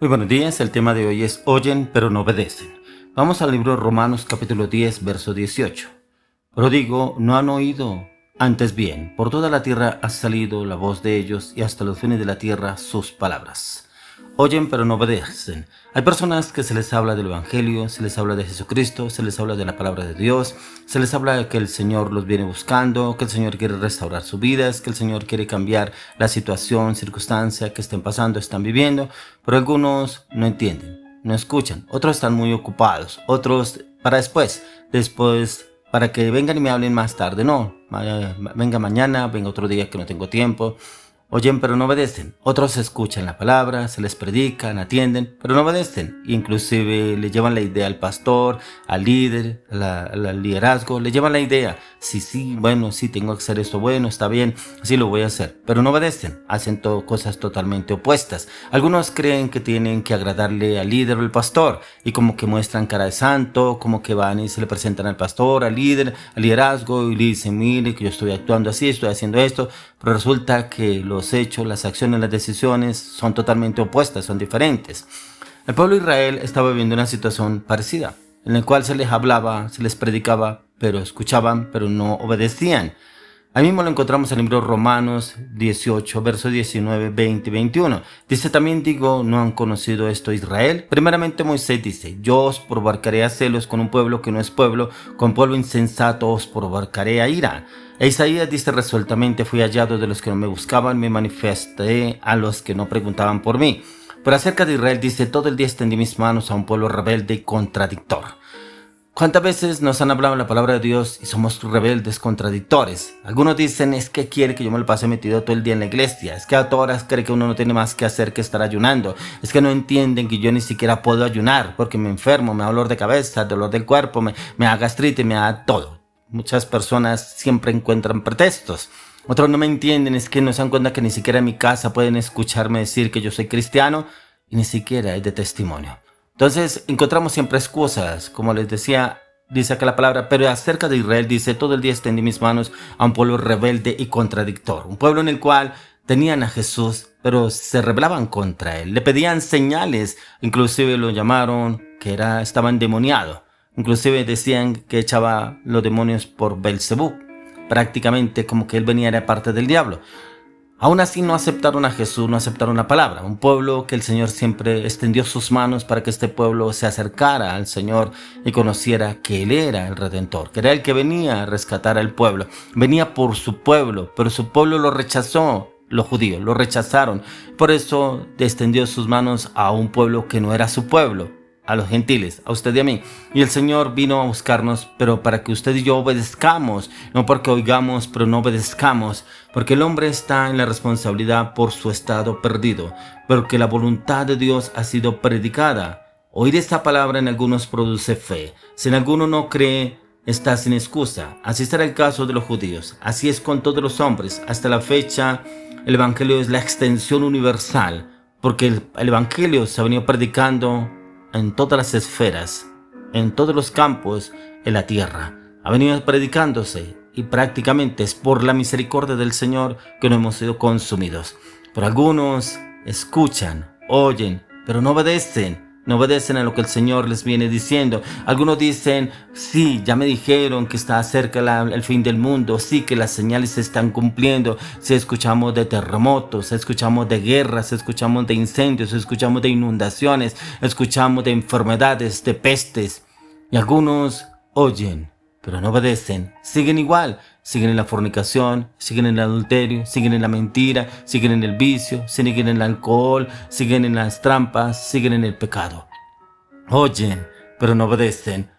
Muy buenos días, el tema de hoy es oyen pero no obedecen. Vamos al libro de Romanos capítulo 10, verso 18. Pero digo, no han oído, antes bien, por toda la tierra ha salido la voz de ellos y hasta los fines de la tierra sus palabras. Oyen pero no obedecen. Hay personas que se les habla del Evangelio, se les habla de Jesucristo, se les habla de la palabra de Dios, se les habla de que el Señor los viene buscando, que el Señor quiere restaurar sus vidas, que el Señor quiere cambiar la situación, circunstancia que estén pasando, están viviendo, pero algunos no entienden, no escuchan, otros están muy ocupados, otros para después para que vengan y me hablen más tarde, no, venga mañana, venga otro día que no tengo tiempo. Oyen pero no obedecen. Otros escuchan la palabra, se les predican, atienden, pero no obedecen. Inclusive le llevan la idea al pastor, al líder, al liderazgo, le llevan la idea. Sí, bueno, sí, tengo que hacer esto, bueno, está bien, sí lo voy a hacer. Pero no obedecen, hacen cosas totalmente opuestas. Algunos creen que tienen que agradarle al líder o al pastor y como que muestran cara de santo, como que van y se le presentan al pastor, al líder, al liderazgo y le dicen, mire que yo estoy actuando así, estoy haciendo esto, pero resulta que los hechos, las acciones, las decisiones son totalmente opuestas, son diferentes. El pueblo de Israel estaba viviendo una situación parecida, en la cual se les hablaba, se les predicaba, pero escuchaban, pero no obedecían. Ahí mismo lo encontramos en el libro Romanos 18, versos 19, 20 y 21. Dice, también digo, ¿no han conocido esto Israel? Primeramente Moisés dice, yo os provocaré a celos con un pueblo que no es pueblo, con pueblo insensato os provocaré a ira. E Isaías dice resueltamente, fui hallado de los que no me buscaban, me manifesté a los que no preguntaban por mí. Pero acerca de Israel dice, todo el día extendí mis manos a un pueblo rebelde y contradictor. ¿Cuántas veces nos han hablado la palabra de Dios y somos rebeldes, contradictores? Algunos dicen, es que quiere que yo me lo pase metido todo el día en la iglesia. Es que a todas horas cree que uno no tiene más que hacer que estar ayunando. Es que no entienden que yo ni siquiera puedo ayunar porque me enfermo, me da dolor de cabeza, dolor del cuerpo, me da gastritis, me da todo. Muchas personas siempre encuentran pretextos. Otros no me entienden, es que no se dan cuenta que ni siquiera en mi casa pueden escucharme decir que yo soy cristiano y ni siquiera es de testimonio. Entonces encontramos siempre excusas, como les decía, dice acá la palabra, pero acerca de Israel dice, todo el día extendí mis manos a un pueblo rebelde y contradictor, un pueblo en el cual tenían a Jesús, pero se rebelaban contra él, le pedían señales, inclusive lo llamaron que estaba endemoniado, inclusive decían que echaba los demonios por Belcebú, prácticamente como que él venía de parte del diablo. Aún así no aceptaron a Jesús, no aceptaron la palabra. Un pueblo que el Señor siempre extendió sus manos para que este pueblo se acercara al Señor y conociera que Él era el Redentor, que era el que venía a rescatar al pueblo. Venía por su pueblo, pero su pueblo lo rechazó. Los judíos lo rechazaron. Por eso extendió sus manos a un pueblo que no era su pueblo, a los gentiles, a usted y a mí. Y el Señor vino a buscarnos, pero para que usted y yo obedezcamos, no porque oigamos, pero no obedezcamos, porque el hombre está en la responsabilidad por su estado perdido, porque la voluntad de Dios ha sido predicada. Oír esta palabra en algunos produce fe. Si en alguno no cree, está sin excusa. Así será el caso de los judíos. Así es con todos los hombres. Hasta la fecha, el Evangelio es la extensión universal, porque el Evangelio se ha venido predicando en todas las esferas, en todos los campos, en la tierra. Ha venido predicándose y prácticamente es por la misericordia del Señor que no hemos sido consumidos. Pero algunos escuchan, oyen, pero no obedecen. No obedecen a lo que el Señor les viene diciendo. Algunos dicen, sí, ya me dijeron que está cerca el fin del mundo. Sí, que las señales se están cumpliendo. Sí, escuchamos de terremotos, escuchamos de guerras, escuchamos de incendios, escuchamos de inundaciones, escuchamos de enfermedades, de pestes. Y algunos oyen, pero no obedecen. Siguen igual. Siguen en la fornicación, siguen en el adulterio, siguen en la mentira, siguen en el vicio, siguen en el alcohol, siguen en las trampas, siguen en el pecado. Oyen, pero no obedecen.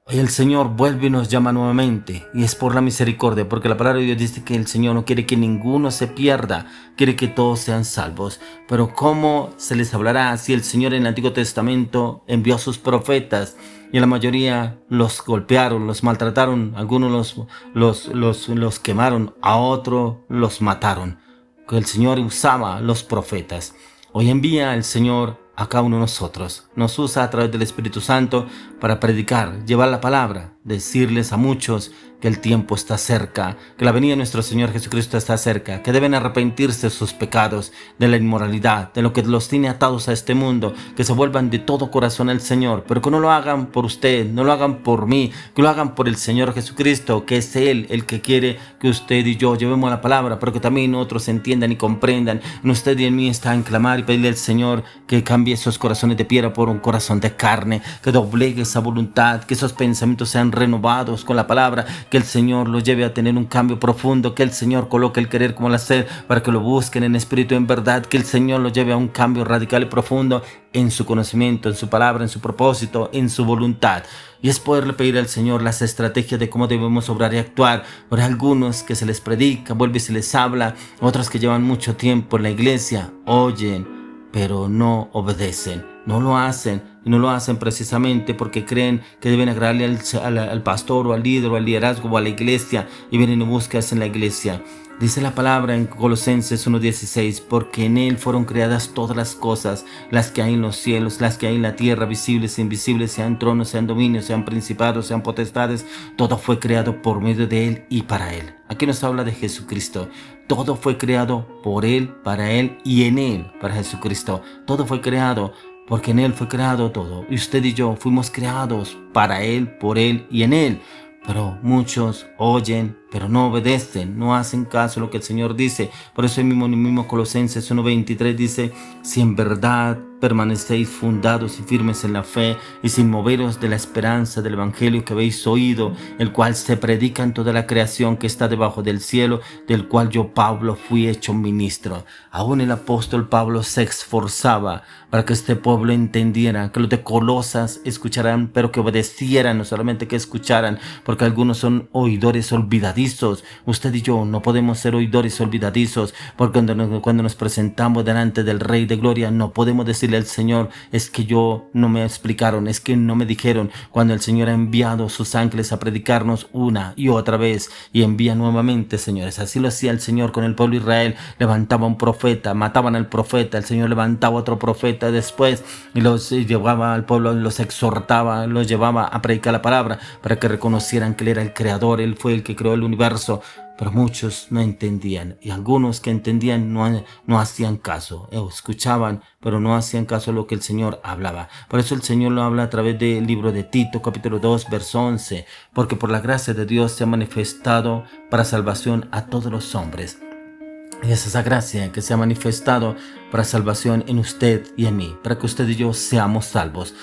Hoy el Señor vuelve y nos llama nuevamente, y es por la misericordia, porque la palabra de Dios dice que el Señor no quiere que ninguno se pierda, quiere que todos sean salvos. Pero ¿cómo se les hablará si el Señor en el Antiguo Testamento envió a sus profetas y la mayoría los golpearon, los maltrataron, algunos los quemaron, a otros los mataron? Que el Señor usaba los profetas. Hoy envía el Señor a cada uno de nosotros. Nos usa a través del Espíritu Santo para predicar, llevar la palabra, decirles a muchos que el tiempo está cerca, que la venida de nuestro Señor Jesucristo está cerca, que deben arrepentirse de sus pecados, de la inmoralidad, de lo que los tiene atados a este mundo, que se vuelvan de todo corazón al Señor, pero que no lo hagan por usted, no lo hagan por mí, que lo hagan por el Señor Jesucristo, que es Él el que quiere que usted y yo llevemos la palabra, pero que también otros entiendan y comprendan. En usted y en mí está en clamar y pedirle al Señor que cambie esos corazones de piedra por un corazón de carne, que doblegue esa voluntad, que esos pensamientos sean renovados con la palabra, que el Señor los lleve a tener un cambio profundo, que el Señor coloque el querer como el hacer para que lo busquen en espíritu y en verdad, que el Señor los lleve a un cambio radical y profundo en su conocimiento, en su palabra, en su propósito, en su voluntad. Y es poderle pedir al Señor las estrategias de cómo debemos obrar y actuar. Por algunos que se les predica, vuelve y se les habla, otros que llevan mucho tiempo en la iglesia, oyen, pero no obedecen, no lo hacen. Y no lo hacen precisamente porque creen que deben agradarle al pastor o al líder o al liderazgo o a la iglesia, y vienen y buscan en la iglesia. Dice la palabra en Colosenses 1:16, porque en Él fueron creadas todas las cosas, las que hay en los cielos, las que hay en la tierra, visibles e invisibles, sean tronos, sean dominios, sean principados, sean potestades, todo fue creado por medio de Él y para Él. Aquí nos habla de Jesucristo. Todo fue creado por Él, para Él y en Él, para Jesucristo. Todo fue creado porque en Él fue creado todo. Y usted y yo fuimos creados para Él, por Él y en Él. Pero muchos oyen, pero no obedecen, no hacen caso a lo que el Señor dice. Por eso el mismo Colosenses 1:23 dice, si en verdad permanecéis fundados y firmes en la fe y sin moveros de la esperanza del evangelio que habéis oído, el cual se predica en toda la creación que está debajo del cielo, del cual yo, Pablo, fui hecho ministro. Aún el apóstol Pablo se esforzaba para que este pueblo entendiera, que los de Colosas escucharan, pero que obedecieran, no solamente que escucharan, porque algunos son oidores olvidadizos. Usted y yo no podemos ser oidores olvidadizos, porque cuando nos presentamos delante del Rey de Gloria, no podemos decirle al Señor, es que yo no me explicaron, es que no me dijeron, cuando el Señor ha enviado sus ángeles a predicarnos una y otra vez, y envía nuevamente, señores. Así lo hacía el Señor con el pueblo de Israel. Levantaba un profeta, mataban al profeta, el Señor levantaba otro profeta después y los llevaba al pueblo, los exhortaba, los llevaba a predicar la palabra para que reconocieran que Él era el creador, Él fue el que creó el universo. Pero muchos no entendían, y algunos que entendían no hacían caso, escuchaban, pero no hacían caso a lo que el Señor hablaba. Por eso el Señor lo habla a través del libro de Tito, capítulo 2, verso 11, porque por la gracia de Dios se ha manifestado para salvación a todos los hombres. Y es esa gracia que se ha manifestado para salvación en usted y en mí, para que usted y yo seamos salvos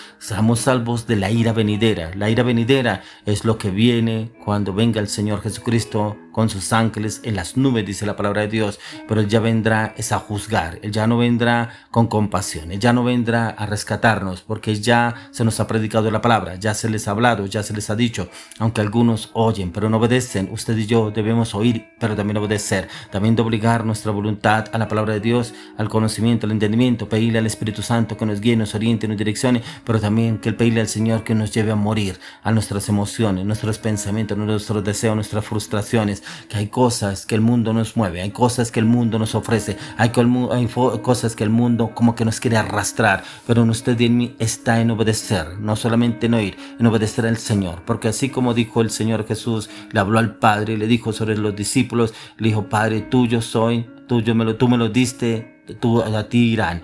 de la ira venidera. La ira venidera es lo que viene cuando venga el Señor Jesucristo con sus ángeles en las nubes, dice la palabra de Dios, pero Él ya vendrá es a juzgar, Él ya no vendrá con compasión, Él ya no vendrá a rescatarnos, porque ya se nos ha predicado la palabra, ya se les ha hablado, ya se les ha dicho, aunque algunos oyen, pero no obedecen. Usted y yo debemos oír, pero también obedecer, también de obligar nuestra voluntad a la palabra de Dios, al conocimiento, al entendimiento, pedirle al Espíritu Santo que nos guíe, nos oriente, nos direccione, pero también que pedirle al Señor que nos lleve a morir a nuestras emociones, nuestros pensamientos, nuestros deseos, nuestras frustraciones, que hay cosas que el mundo nos mueve, hay cosas que el mundo nos ofrece, hay cosas que el mundo como que nos quiere arrastrar, pero en usted y en mí está en obedecer, no solamente en oír, en obedecer al Señor, porque así como dijo el Señor Jesús, le habló al Padre, le dijo sobre los discípulos, le dijo, Padre, tuyo soy, tú me lo diste, a ti irán.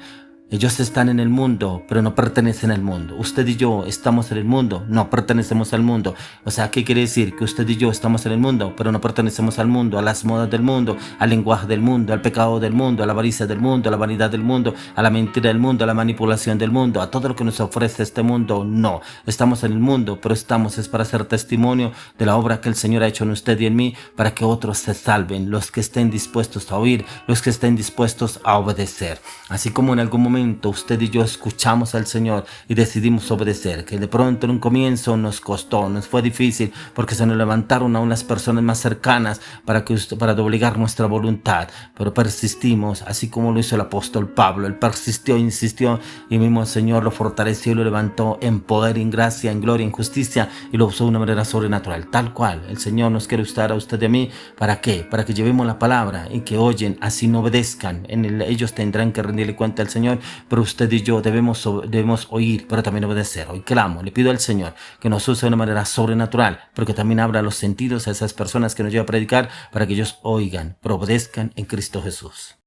Ellos están en el mundo, pero no pertenecen al mundo. Usted y yo estamos en el mundo, no pertenecemos al mundo. O sea, ¿qué quiere decir? Que usted y yo estamos en el mundo, pero no pertenecemos al mundo, a las modas del mundo, al lenguaje del mundo, al pecado del mundo, a la avaricia del mundo, a la vanidad del mundo, a la mentira del mundo, a la manipulación del mundo, a todo lo que nos ofrece este mundo. No, estamos en el mundo, pero es para hacer testimonio de la obra que el Señor ha hecho en usted y en mí, para que otros se salven, los que estén dispuestos a oír, los que estén dispuestos a obedecer. Así como en algún momento usted y yo escuchamos al Señor y decidimos obedecer, que de pronto en un comienzo nos costó, nos fue difícil, porque se nos levantaron aún las personas más cercanas para doblegar nuestra voluntad, pero persistimos, así como lo hizo el apóstol Pablo. Él persistió, insistió, y mismo el Señor lo fortaleció y lo levantó en poder, en gracia, en gloria, en justicia, y lo usó de una manera sobrenatural, tal cual el Señor nos quiere usar a usted y a mí. ¿Para qué? Para que llevemos la palabra y que oyen, así no obedezcan. Ellos tendrán que rendirle cuenta al Señor, pero usted y yo debemos oír, pero también obedecer. Hoy clamo, le pido al Señor que nos use de una manera sobrenatural, pero que también abra los sentidos a esas personas que nos lleva a predicar para que ellos oigan, pero obedezcan en Cristo Jesús.